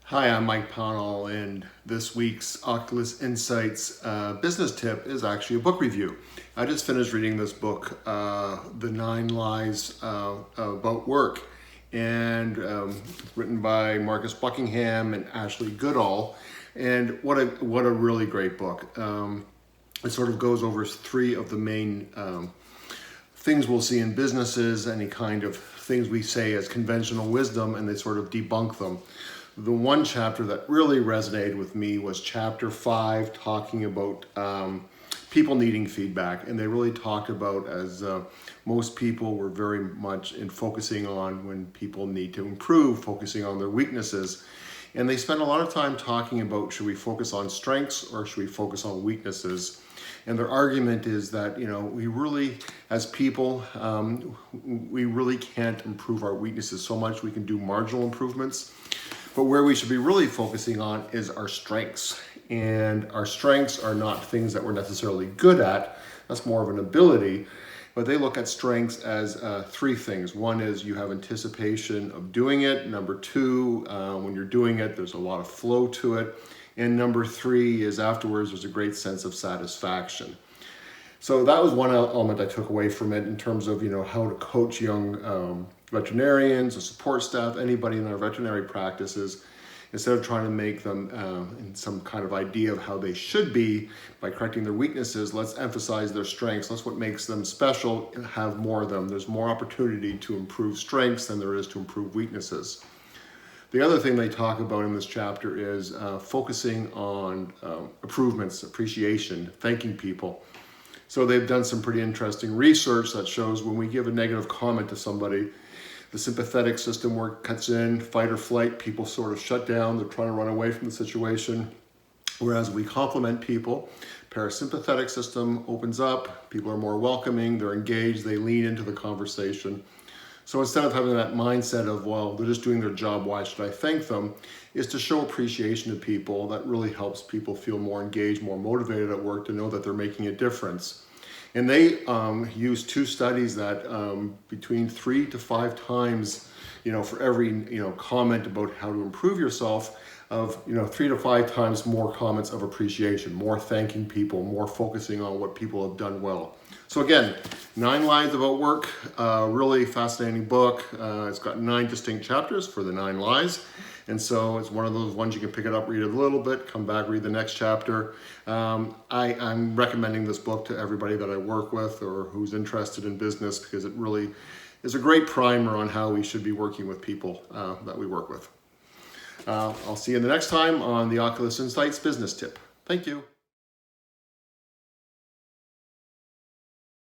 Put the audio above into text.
Hi, I'm Mike Pownall, and this week's Oculus Insights business tip is actually a book review. I just finished reading this book, The 9 Lies About Work, and written by Marcus Buckingham and Ashley Goodall. And what a really great book. It sort of goes over three of the main things we'll see in businesses, any kind of things we say as conventional wisdom, and they sort of debunk them. The one chapter that really resonated with me was chapter 5, talking about people needing feedback. And they really talked about, as most people were very much in focusing on when people need to improve, focusing on their weaknesses. And they spent a lot of time talking about, should we focus on strengths or should we focus on weaknesses? And their argument is that, we really, as people, we really can't improve our weaknesses so much. We can do marginal improvements. But where we should be really focusing on is our strengths. And our strengths are not things that we're necessarily good at. That's more of an ability. But they look at strengths as three things. One is you have anticipation of doing it. Number two, when you're doing it, there's a lot of flow to it. And number three is afterwards, there's a great sense of satisfaction. So that was one element I took away from it in terms of, how to coach young veterinarians, the support staff, anybody in our veterinary practices, instead of trying to make them in some kind of idea of how they should be by correcting their weaknesses. Let's emphasize their strengths. That's what makes them special, and have more of them. There's more opportunity to improve strengths than there is to improve weaknesses. The other thing they talk about in this chapter is focusing on improvements, appreciation, thanking people. So they've done some pretty interesting research that shows when we give a negative comment to somebody, the sympathetic system work cuts in, fight or flight, people sort of shut down, they're trying to run away from the situation. Whereas we compliment people, parasympathetic system opens up, people are more welcoming, they're engaged, they lean into the conversation. So instead of having that mindset of, well, they're just doing their job, why should I thank them, is to show appreciation to people. That really helps people feel more engaged, more motivated at work, to know that they're making a difference. And they use two studies that between 3 to 5 times, for every, comment about how to improve yourself, of 3 to 5 times more comments of appreciation, more thanking people, more focusing on what people have done well. So again, 9 Lies About Work, really fascinating book. It's got 9 distinct chapters for the 9 lies. And so it's one of those ones you can pick it up, read it a little bit, come back, read the next chapter. I'm recommending this book to everybody that I work with or who's interested in business, because it really is a great primer on how we should be working with people that we work with. I'll see you the next time on the Oculus Insights Business Tip. Thank you.